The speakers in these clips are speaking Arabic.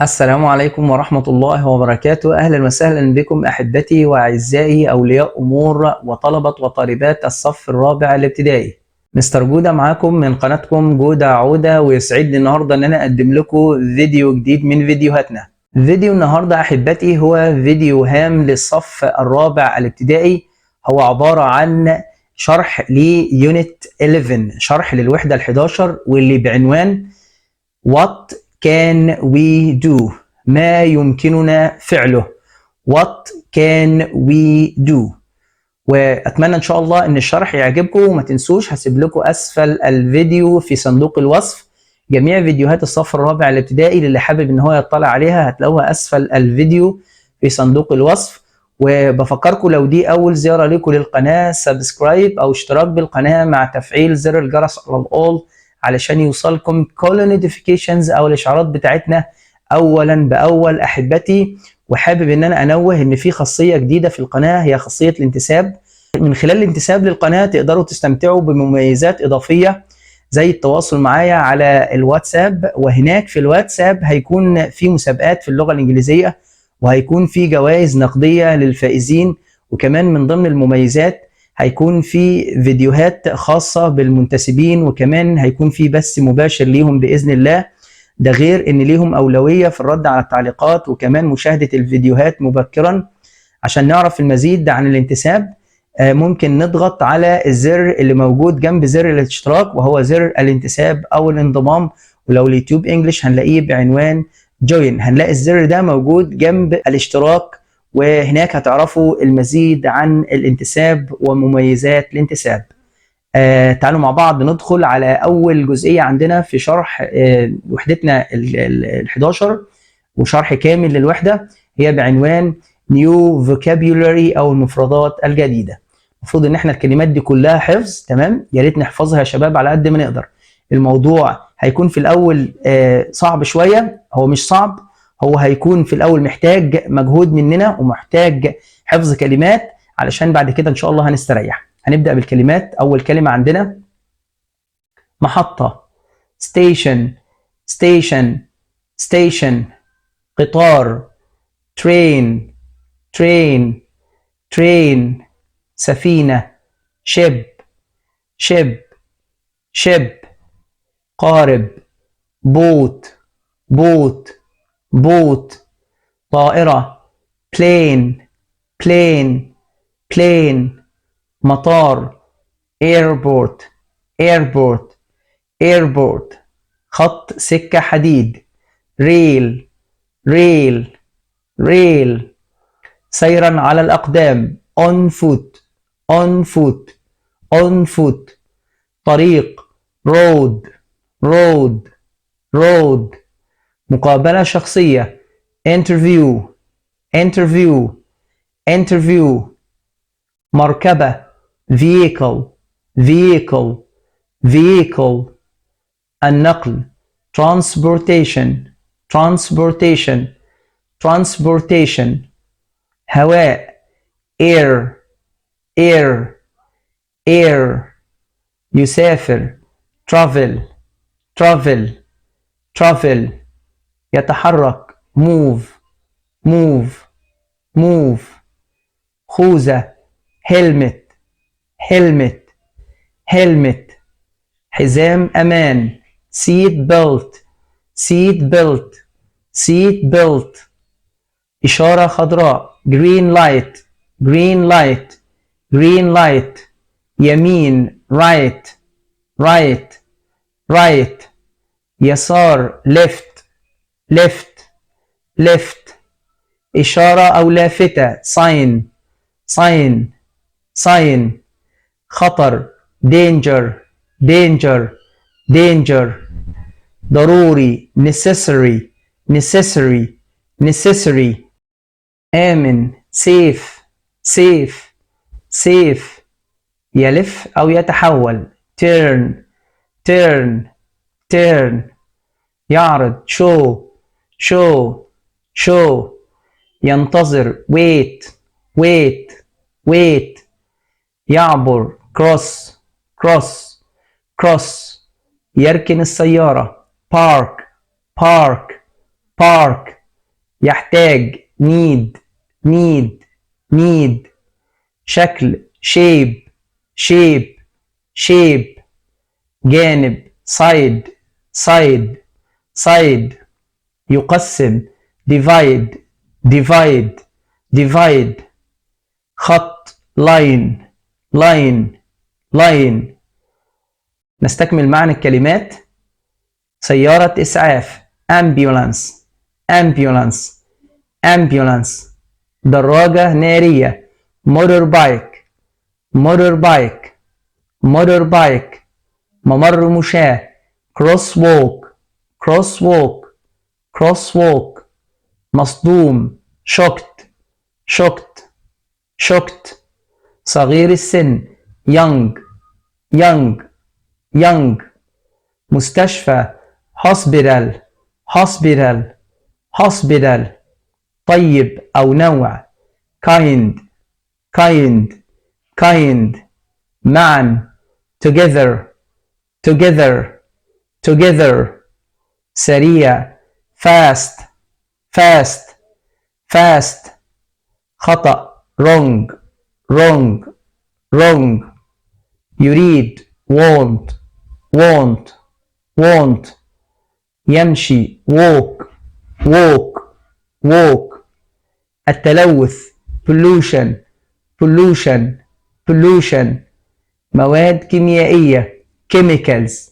السلام عليكم ورحمة الله وبركاته. أهلا وسهلا بكم أحبتي وأعزائي أولياء أمور وطلبة وطالبات الصف الرابع الابتدائي. مستر جودة معاكم من قناتكم جودة عودة، ويسعدني النهاردة أن أنا أقدم لكم فيديو جديد من فيديوهاتنا. فيديو النهاردة أحبتي هو فيديو هام للصف الرابع الابتدائي، هو عبارة عن شرح ليونت 11، شرح للوحدة ال11 واللي بعنوان What can we do؟ ما يمكننا فعله. What can we do؟ واتمنى ان شاء الله ان الشرح يعجبكم، وما تنسوش هسيب لكم اسفل الفيديو في صندوق الوصف جميع فيديوهات الصف الرابع الابتدائي، اللي حابب ان هو يطلع عليها هتلاقوها اسفل الفيديو في صندوق الوصف. وبفكركم لو دي اول زياره لكم للقناه، سبسكرايب او اشتراك بالقناه مع تفعيل زر الجرس على الاول علشان يوصلكم كل النوتيفيكيشنز او الاشعارات بتاعتنا اولا باول احبتي. وحابب ان انا انوه ان في خاصيه جديده في القناه، هي خاصيه الانتساب. من خلال الانتساب للقناه تقدروا تستمتعوا بمميزات اضافيه زي التواصل معايا على الواتساب، وهناك في الواتساب هيكون في مسابقات في اللغه الانجليزيه، وهيكون في جوائز نقديه للفائزين. وكمان من ضمن المميزات هيكون في فيديوهات خاصه بالمنتسبين، وكمان هيكون في بث مباشر ليهم باذن الله. ده غير ان ليهم اولويه في الرد على التعليقات، وكمان مشاهده الفيديوهات مبكرا. عشان نعرف المزيد عن الانتساب ممكن نضغط على الزر اللي موجود جنب زر الاشتراك، وهو زر الانتساب او الانضمام. ولو اليوتيوب انجلش هنلاقيه بعنوان جوين، هنلاقي الزر ده موجود جنب الاشتراك، وهناك هتعرفوا المزيد عن الانتساب ومميزات الانتساب. تعالوا مع بعض ندخل على أول جزئية عندنا في شرح وحدتنا ال11، وشرح كامل للوحدة، هي بعنوان New Vocabulary أو المفردات الجديدة. المفروض إن احنا الكلمات دي كلها حفظ، تمام؟ يا ريت نحفظها يا شباب على قد ما نقدر. الموضوع هيكون في الأول صعب شوية، هو مش صعب، هو هيكون في الأول محتاج مجهود مننا ومحتاج حفظ كلمات علشان بعد كده إن شاء الله هنستريح. هنبدأ بالكلمات. أول كلمة عندنا محطة، station station station. قطار، train train train. سفينة، ship ship ship. قارب، boat boat boat. طائرة، plane plane plane. مطار، airport airport airport. خط سكة حديد، rail rail rail. سيرا على الأقدام، on foot on foot on foot. طريق، road road road. مقابلة شخصية، interview interview interview. مركبة، vehicle vehicle vehicle. النقل، transportation transportation transportation. هواء، air air air. يسافر، travel travel travel. يتحرك، move move move. خوذة، helmet helmet helmet. حزام أمان، seat belt seat belt seat belt. إشارة خضراء، green light green light green light. يمين، right right right. يسار، left left left. إشارة أو لافتة، sign sign sign. خطر، danger danger danger. ضروري، necessary necessary necessary. آمن، safe safe safe. يلف أو يتحول، turn turn turn. يعرض، show show show. ينتظر، wait wait wait. يعبر، cross cross cross. يركن السيارة، park park park يحتاج need need need شكل shape shape shape جانب side side side يقسم divide divide divide خط line line line نستكمل معنى الكلمات. سيارة إسعاف ambulance ambulance ambulance دراجة نارية motorbike motorbike motorbike ممر مشاة crosswalk crosswalk crosswalk مصدوم shocked shocked shocked صغير السن young young young مستشفى hospital hospital hospital طيب أو نوع kind kind kind معا together together together سريع fast fast fast خطأ wrong wrong wrong يريد want want want يمشي walk walk walk التلوث pollution pollution pollution مواد كيميائية chemicals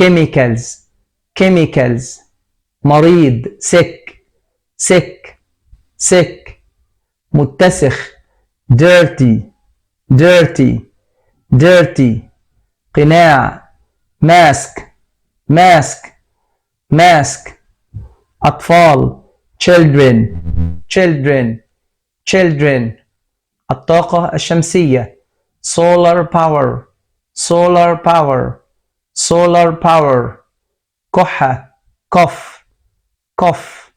chemicals chemicals مريض sick sick sick متسخ dirty dirty dirty قناع mask mask mask أطفال children children children الطاقة الشمسية solar power solar power solar power كحة cough cough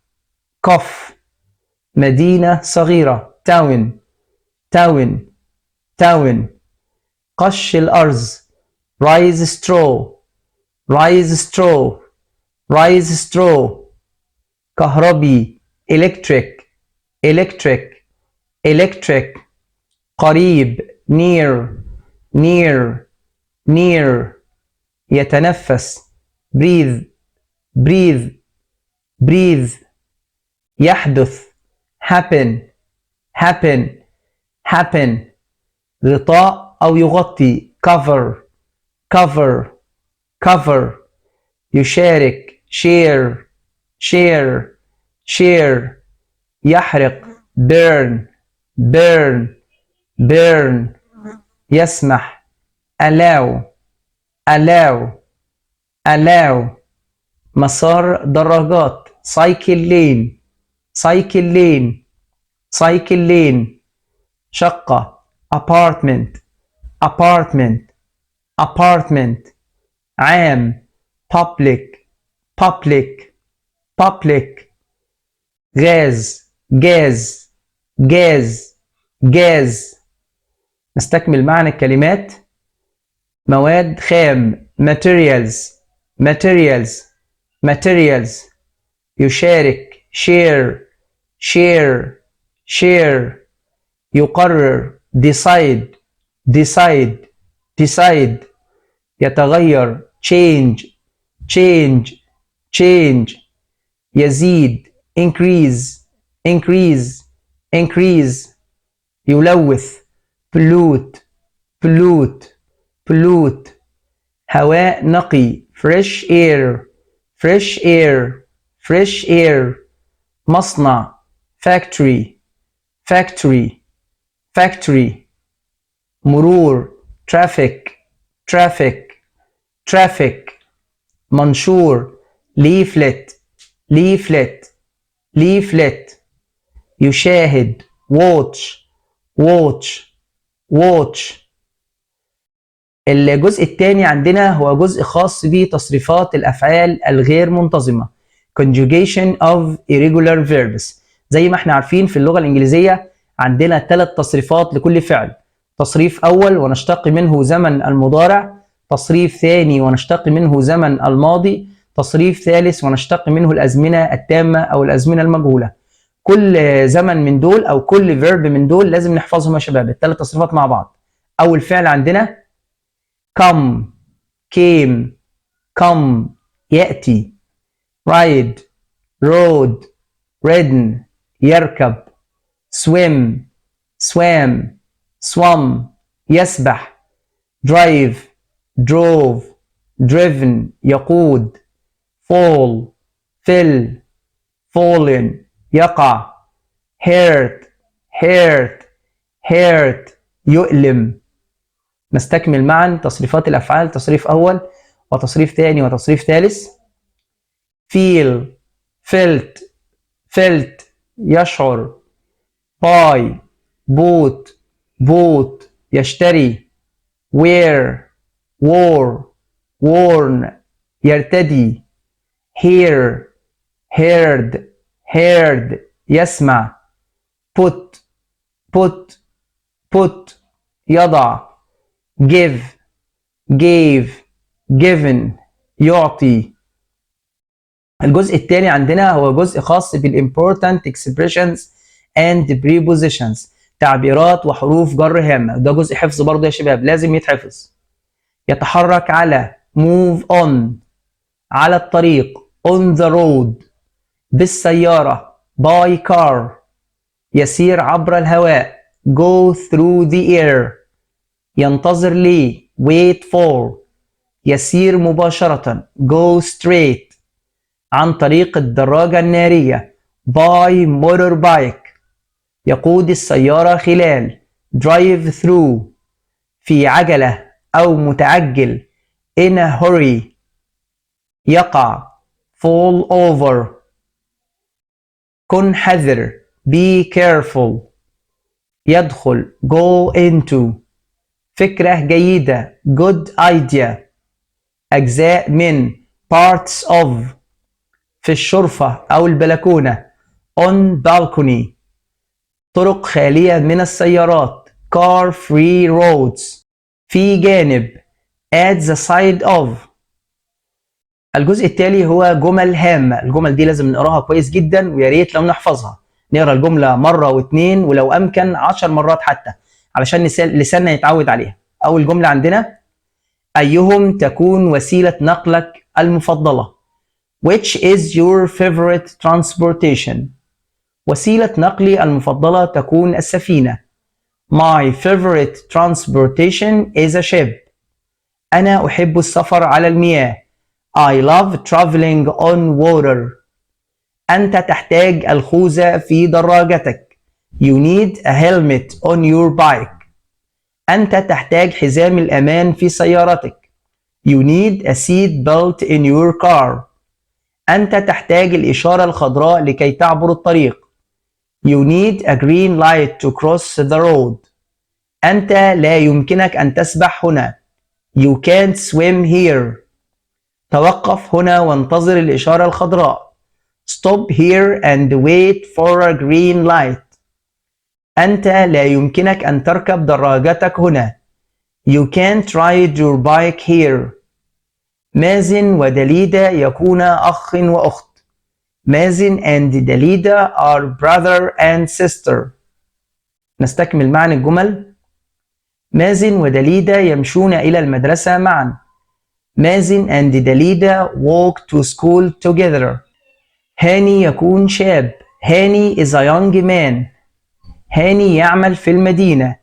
cough مدينة صغيرة town town town قش الأرز rise straw rise straw rise straw كهربي electric electric electric قريب near near near يتنفس breathe breathe breathe يحدث happen happen happen غطاء أو يغطي cover cover cover يشارك share share share يحرق burn burn burn يسمح allow allow allow مسار دراجات cycle lane cycle lane cycle lane شقة apartment apartment apartment عام public public public غاز جاز جاز جاز نستكمل معنى الكلمات مواد خام materials materials materials يشارك share share share يقرر decide decide decide يتغير change change change يزيد increase increase increase يلوث pollute pollute pollute هواء نقي fresh air fresh air fresh air مصنع factory factory factory مرور traffic traffic traffic منشور leaflet leaflet leaflet يشاهد watch watch watch الجزء الثاني عندنا هو جزء خاص بتصريفات الأفعال الغير منتظمة conjugation of irregular verbs. زي ما احنا عارفين في اللغة الإنجليزية عندنا 3 تصريفات لكل فعل. تصريف أول ونشتق منه زمن المضارع، تصريف ثاني ونشتق منه زمن الماضي، تصريف ثالث ونشتق منه الأزمنة التامة أو الأزمنة المجهولة. كل زمن من دول أو كل فيرب من دول لازم نحفظهم يا شباب، الثلاث تصريفات مع بعض. أول فعل عندنا come، came، come يأتي، ride، rode، ridden يركب، swim، swam، swum يسبح، drive، drove، driven يقود، fall، fell، fallen يقع، hurt، hurt، hurt يؤلم. نستكمل معا تصريفات الأفعال، تصريف أول وتصريف ثاني وتصريف ثالث. feel، felt، felt يشعر، buy، bought، bought يشتري، wear، wore، worn يرتدي، hear، heard، heard يسمع، put، put، put يضع، give، gave، given يعطي. الجزء الثاني عندنا هو جزء خاص بالimportant expressions and prepositions، تعبيرات وحروف جر هامة. ده جزء حفظ برضه يا شباب، لازم يتحفظ. يتحرك على move on، على الطريق on the road، بالسيارة by car، يسير عبر الهواء go through the air، ينتظر لي wait for، يسير مباشرة go straight، عن طريق الدراجة النارية by motorbike، يقود السيارة خلال drive through، في عجلة أو متعجل in a hurry، يقع fall over، كن حذر be careful، يدخل go into، فكرة جيدة good idea، أجزاء من parts of، في الشرفة أو البلكونة on balcony، طرق خالية من السيارات car free roads، في جانب at the side of. الجزء التالي هو جمل هامة. الجمل دي لازم نقراها كويس جدا ويا ريت لو نحفظها، نقرا الجملة مرة واثنين ولو أمكن 10 مرات حتى علشان لساننا يتعود عليها. أول جملة عندنا أيهم تكون وسيلة نقلك المفضلة؟ Which is your favorite transportation؟ وسيلة نقلي المفضلة تكون السفينة. My favorite transportation is a ship. أنا أحب السفر على المياه. I love traveling on water. أنت تحتاج الخوذة في دراجتك. You need a helmet on your bike. أنت تحتاج حزام الأمان في سيارتك. You need a seat belt in your car. أنت تحتاج الإشارة الخضراء لكي تعبر الطريق. You need a green light to cross the road. أنت لا يمكنك أن تسبح هنا. You can't swim here. توقف هنا وانتظر الإشارة الخضراء. Stop here and wait for a green light. أنت لا يمكنك أن تركب دراجتك هنا. You can't ride your bike here. مازن ودليدة يكونا أخ وأخت. مازن and دليدة are brother and sister. نستكمل معا الجمل. مازن ودليدة يمشون إلى المدرسة معا. مازن and دليدة walk to school together. هاني يكون شاب. هاني is a young man. هاني يعمل في المدينة.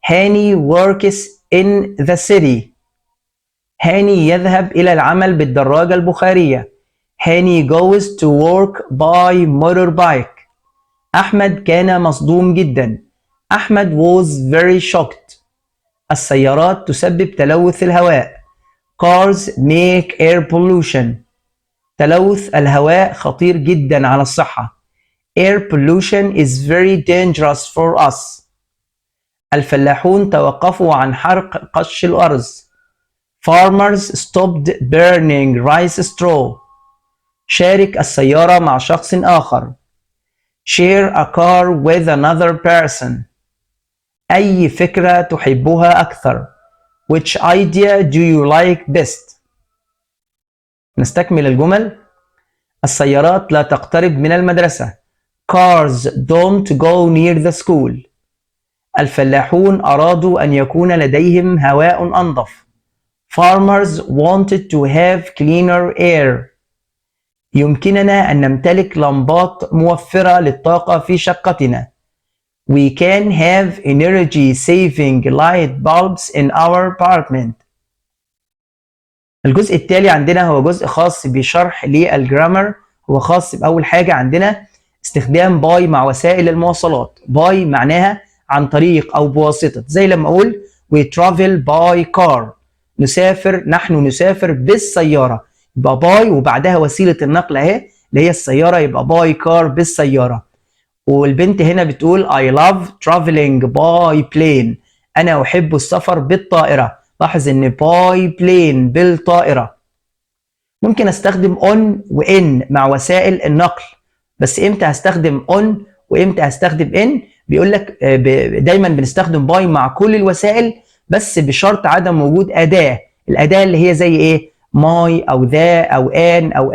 هاني works in the city. هاني يذهب إلى العمل بالدراجة البخارية. هاني goes to work by motorbike. أحمد كان مصدوم جدا. أحمد was very shocked. السيارات تسبب تلوث الهواء. Cars make air pollution. تلوث الهواء خطير جدا على الصحة. Air pollution is very dangerous for us. الفلاحون توقفوا عن حرق قش الأرز. Farmers stopped burning rice straw. شارك السيارة مع شخص آخر. Share a car with another person. أي فكرة تحبها أكثر؟ Which idea do you like best؟ نستكمل الجمل. السيارات لا تقترب من المدرسة. Cars don't go near the school. الفلاحون أرادوا أن يكون لديهم هواء أنظف. Farmers wanted to have cleaner air. يمكننا أن نمتلك لمبات موفرة للطاقة في شقتنا. We can have energy saving light bulbs in our apartment. الجزء التالي عندنا هو جزء خاص بشرح للجرامر. هو خاص بأول حاجة عندنا استخدام باي مع وسائل المواصلات. باي معناها عن طريق أو بواسطة، زي لما أقول we travel by car. نحن نسافر بالسيارة، يبقى باي وبعدها وسيلة النقل اهي اللي هي السيارة، يبقى باي كار بالسيارة. والبنت هنا بتقول I love traveling by plane. أنا أحب السفر بالطائرة. لاحظ إن by plane بالطائرة. ممكن أستخدم on و in مع وسائل النقل، بس إمتى هستخدم on وإمتى هستخدم in؟ بيقول لك دايما بنستخدم by مع كل الوسائل، بس بشرط عدم وجود أداة. الأداة اللي هي زي إيه؟ my أو ذا أو an أو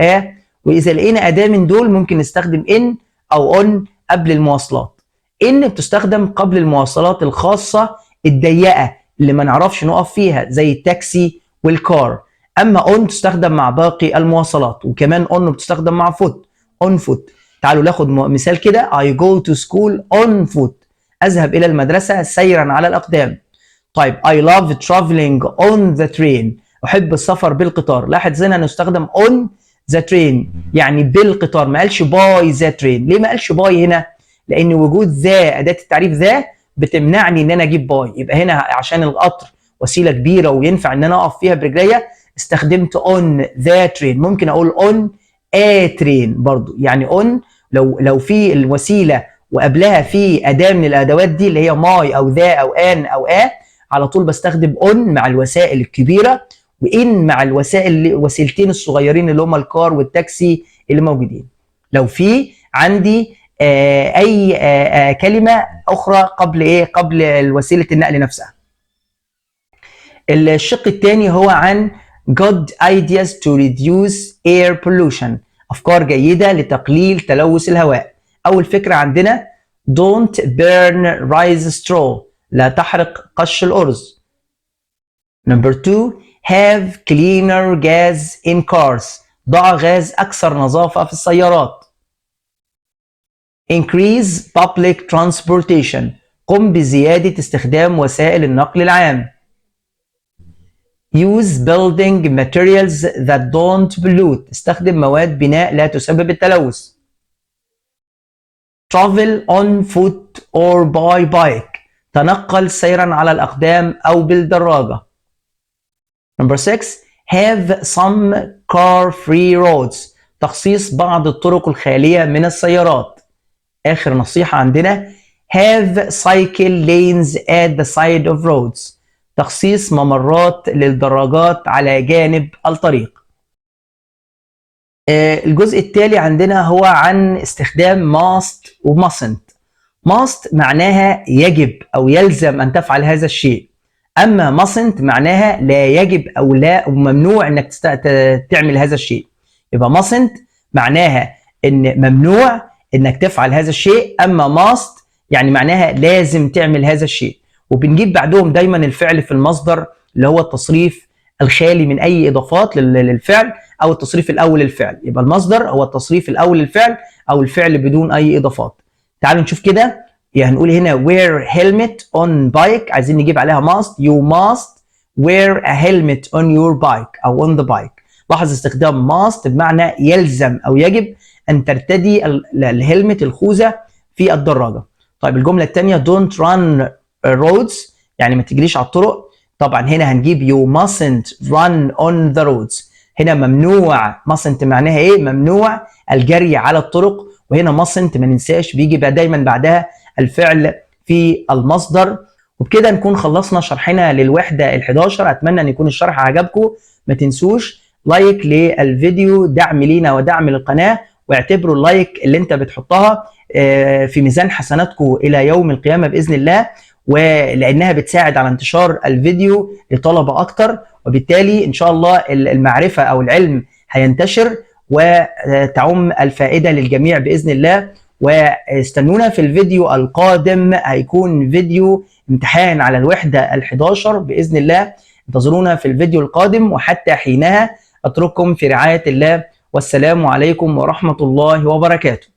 وإذا لقينا أداة من دول ممكن نستخدم in أو on قبل المواصلات. ان بتستخدم قبل المواصلات الخاصة الضيقة اللي ما نعرفش نقف فيها زي التاكسي والكار. اما on تستخدم مع باقي المواصلات، وكمان on بتستخدم مع on foot. تعالوا ناخد مثال كده. I go to school on foot. اذهب الى المدرسة سيرا على الاقدام. طيب I love traveling on the train. احب السفر بالقطار. لاحظ هنا نستخدم on the train يعني بالقطار، ما قالش باي ذا ترين. ليه ما قالش باي هنا؟ لان وجود ذا اداه التعريف ذا بتمنعني ان انا اجيب باي. يبقى هنا عشان القطر وسيله كبيره وينفع ان انا اقف فيها برجليا استخدمت اون ذا ترين. ممكن اقول اون ا ترين برضو، يعني اون لو في الوسيله وقبلها في اداه من الادوات دي اللي هي ماي او ذا او ان او على طول بستخدم اون مع الوسائل الكبيره، وان مع وسيلتين الصغيرين اللي هم الكار والتاكسي اللي موجودين. لو في عندي اي كلمه اخرى قبل وسيله النقل نفسها. الشق الثاني هو عن good ideas to reduce air pollution. افكار جيده لتقليل تلوث الهواء. اول فكره عندنا don't burn rice straw. لا تحرق قش الارز. Number 2 have cleaner gas in cars. ضع غاز أكثر نظافة في السيارات. Increase public transportation. قم بزيادة استخدام وسائل النقل العام. Use building materials that don't pollute. استخدم مواد بناء لا تسبب التلوث. Travel on foot or by bike. تنقل سيرا على الأقدام أو بالدراجة. Number 6 have some car-free roads. تخصيص بعض الطرق الخالية من السيارات. آخر نصيحة عندنا have cycle lanes at the side of roads. تخصيص ممرات للدراجات على جانب الطريق. الجزء التالي عندنا هو عن استخدام must و mustn't. must معناها يجب أو يلزم أن تفعل هذا الشيء. اما mustn't معناها لا يجب او لا وممنوع انك تعمل هذا الشيء. يبقى mustn't معناها ان ممنوع انك تفعل هذا الشيء، اما must يعني معناها لازم تعمل هذا الشيء. وبنجيب بعدهم دايما الفعل في المصدر اللي هو التصريف الخالي من اي اضافات للفعل او التصريف الاول للفعل. يبقى المصدر هو التصريف الاول للفعل او الفعل بدون اي اضافات. تعالوا نشوف كده. يعني هنقول هنا wear helmet on bike. عايزين نجيب عليها must. You must wear a helmet on your bike أو on the bike. لاحظ استخدام must بمعنى يلزم أو يجب أن ترتدي الهلمت الخوذة في الدراجة. طيب الجملة الثانية don't run roads يعني ما تجريش على الطرق. طبعا هنا هنجيب you mustn't run on the roads. هنا ممنوع. mustn't معناها ايه؟ ممنوع الجري على الطرق. وهنا mustn't ما ننساش بيجي بقى دايما بعدها الفعل في المصدر. وبكده نكون خلصنا شرحنا للوحدة ال11. اتمنى ان يكون الشرح عجبكم. ما تنسوش لايك للفيديو، دعم لينا ودعم للقناة، واعتبروا اللايك اللي انت بتحطها في ميزان حسناتكم الى يوم القيامة باذن الله، ولانها بتساعد على انتشار الفيديو لطلبة اكتر، وبالتالي ان شاء الله المعرفة او العلم هينتشر وتعم الفائدة للجميع بإذن الله. واستنونا في الفيديو القادم، هيكون فيديو امتحان على الوحدة ال11 بإذن الله. انتظرونا في الفيديو القادم، وحتى حينها أترككم في رعاية الله، والسلام عليكم ورحمة الله وبركاته.